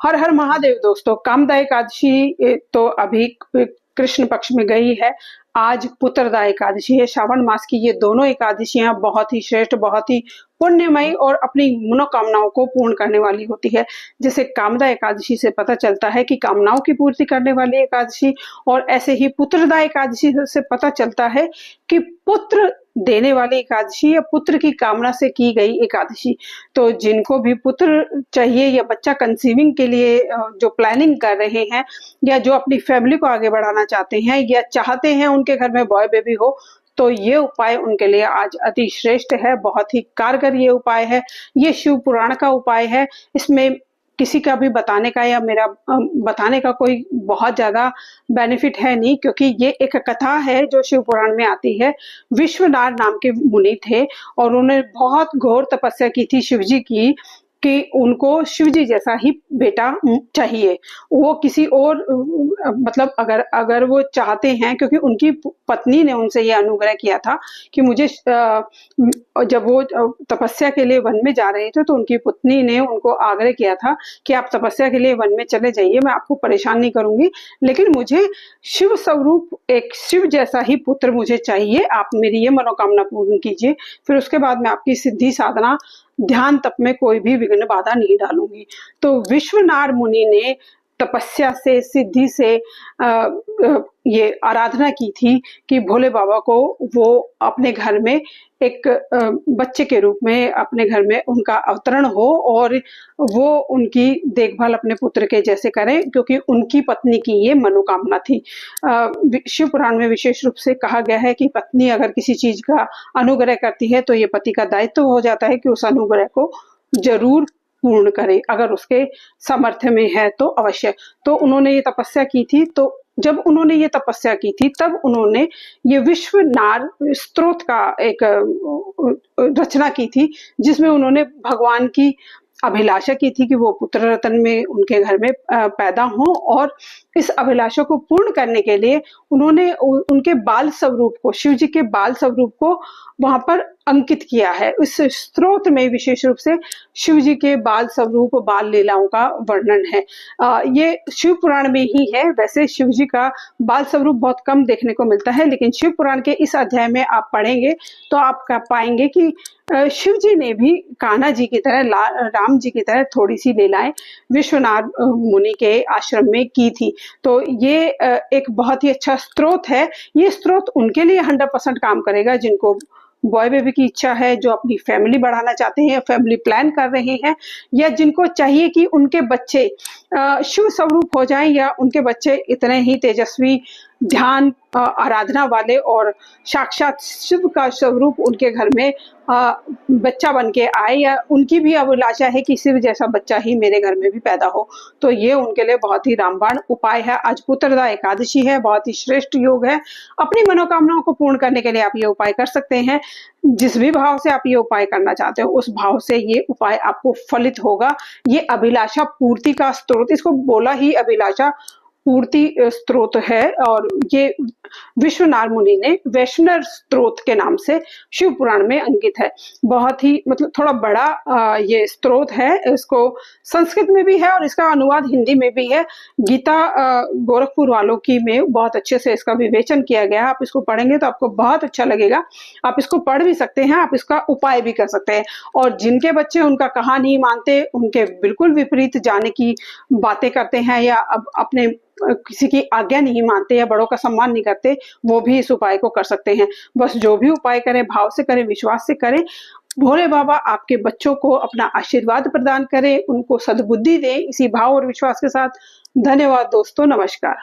हर हर महादेव दोस्तों। कामदा एकादशी तो अभी कृष्ण पक्ष में गई है। आज पुत्रदा एकादशी है। श्रावण मास की ये दोनों एकादशियां बहुत ही श्रेष्ठ, बहुत ही पुण्यमयी और अपनी मनोकामनाओं को पूर्ण करने वाली होती है। जैसे कामदा एकादशी से पता चलता है कि कामनाओं की पूर्ति करने वाली एकादशी, और ऐसे ही पुत्रदा एकादशी से पता चलता है कि पुत्र देने वाली एकादशी या पुत्र की कामना से की गई एकादशी। तो जिनको भी पुत्र चाहिए या बच्चा कंसीविंग के लिए जो प्लानिंग कर रहे हैं, या जो अपनी फैमिली को आगे बढ़ाना चाहते हैं या चाहते हैं उनके घर में बॉय बेबी हो, तो ये उपाय उनके लिए आज अति श्रेष्ठ है। बहुत ही कारगर ये उपाय है। ये शिव पुराण का उपाय है। इसमें किसी का भी बताने का या मेरा बताने का कोई बहुत ज्यादा बेनिफिट है नहीं, क्योंकि ये एक कथा है जो शिव पुराण में आती है। विश्वनाथ नाम के मुनि थे और उन्होंने बहुत घोर तपस्या की थी शिव जी की कि उनको शिवजी जैसा ही बेटा चाहिए। वो किसी और मतलब अगर वो चाहते हैं, क्योंकि उनकी पत्नी ने उनसे ये अनुग्रह किया था कि मुझे जब वो तपस्या के लिए वन में जा रहे थे तो उनकी पत्नी ने उनको आग्रह किया था कि आप तपस्या के लिए वन में चले जाइए, मैं आपको परेशान नहीं करूंगी, लेकिन मुझे शिव स्वरूप एक शिव जैसा ही पुत्र मुझे चाहिए। आप मेरी ये मनोकामना पूर्ण कीजिए, फिर उसके बाद मैं आपकी सिद्धि साधना ध्यान तप में कोई भी विघ्न बाधा नहीं डालूंगी। तो विश्वनाथ मुनि ने तपस्या से, सिद्धि से ये आराधना की थी कि भोले बाबा को वो अपने घर में एक बच्चे के रूप में अपने घर में उनका अवतरण हो और वो उनकी देखभाल अपने पुत्र के जैसे करें, क्योंकि उनकी पत्नी की ये मनोकामना थी। शिव पुराण में विशेष रूप से कहा गया है कि पत्नी अगर किसी चीज का अनुग्रह करती है तो ये पति का दायित्व हो जाता है कि उस अनुग्रह को जरूर पूर्ण करे, अगर उसके सामर्थ्य में है तो अवश्य। तो उन्होंने ये तपस्या की थी। तो जब उन्होंने ये तपस्या की थी तब उन्होंने ये विश्वनाथ स्तोत्र का एक रचना की थी, जिसमें उन्होंने भगवान की अभिलाषा की थी कि वो पुत्र रत्न में उनके घर में पैदा हो, और इस अभिलाषा को पूर्ण करने के लिए उन्होंने उनके बाल स्वरूप को, शिव जी के बाल स्वरूप को वहां पर अंकित किया है। इस स्तोत्र में विशेष रूप से शिव जी के बाल स्वरूप, बाल लीलाओं का वर्णन है। ये शिव पुराण में ही है। वैसे शिव जी का बाल स्वरूप बहुत कम देखने को मिलता है, लेकिन शिव पुराण के इस अध्याय में आप पढ़ेंगे तो आप पाएंगे कि शिव जी ने भी कान्हा जी की तरह, राम जी की तरह थोड़ी सी लीलाएं विश्वनाथ मुनि के आश्रम में की थी। तो ये एक बहुत ही अच्छा स्रोत है। ये स्रोत उनके लिए 100% काम करेगा जिनको बॉय बेबी की इच्छा है, जो अपनी फैमिली बढ़ाना चाहते हैं, फैमिली प्लान कर रहे हैं, या जिनको चाहिए कि उनके बच्चे शिव स्वरूप हो जाएं, या उनके बच्चे इतने ही तेजस्वी, ध्यान, आराधना वाले और साक्षात शिव का स्वरूप उनके घर में बच्चा बन के आए, या उनकी भी अभिलाषा है कि शिव जैसा बच्चा ही मेरे घर में भी पैदा हो। तो ये उनके लिए बहुत ही रामबाण उपाय है। आज पुत्रदा एकादशी है, बहुत ही श्रेष्ठ योग है। अपनी मनोकामनाओं को पूर्ण करने के लिए आप ये उपाय कर सकते हैं। जिस भी भाव से आप ये उपाय करना चाहते हो उस भाव से ये उपाय आपको फलित होगा। ये अभिलाषा पूर्ति का स्रोत, इसको बोला ही अभिलाषा पूर्ति स्रोत है, और ये विश्वनाथ मुनि ने वैष्णव स्रोत के नाम से शिव पुराण में अंकित है। बहुत ही मतलब थोड़ा बड़ा ये स्रोत है। इसको संस्कृत में भी है और इसका अनुवाद हिंदी में भी है। गीता गोरखपुर वालों की में बहुत अच्छे से इसका विवेचन किया गया है। आप इसको पढ़ेंगे तो आपको बहुत अच्छा लगेगा। आप इसको पढ़ भी सकते हैं, आप इसका उपाय भी कर सकते हैं। और जिनके बच्चे उनका कहा नहीं मानते, उनके बिल्कुल विपरीत जाने की बातें करते हैं, या अपने किसी की आज्ञा नहीं मानते या बड़ों का सम्मान नहीं करते, वो भी इस उपाय को कर सकते हैं। बस जो भी उपाय करें भाव से करें, विश्वास से करें। भोले बाबा आपके बच्चों को अपना आशीर्वाद प्रदान करें, उनको सद्बुद्धि दें इसी भाव और विश्वास के साथ। धन्यवाद दोस्तों, नमस्कार।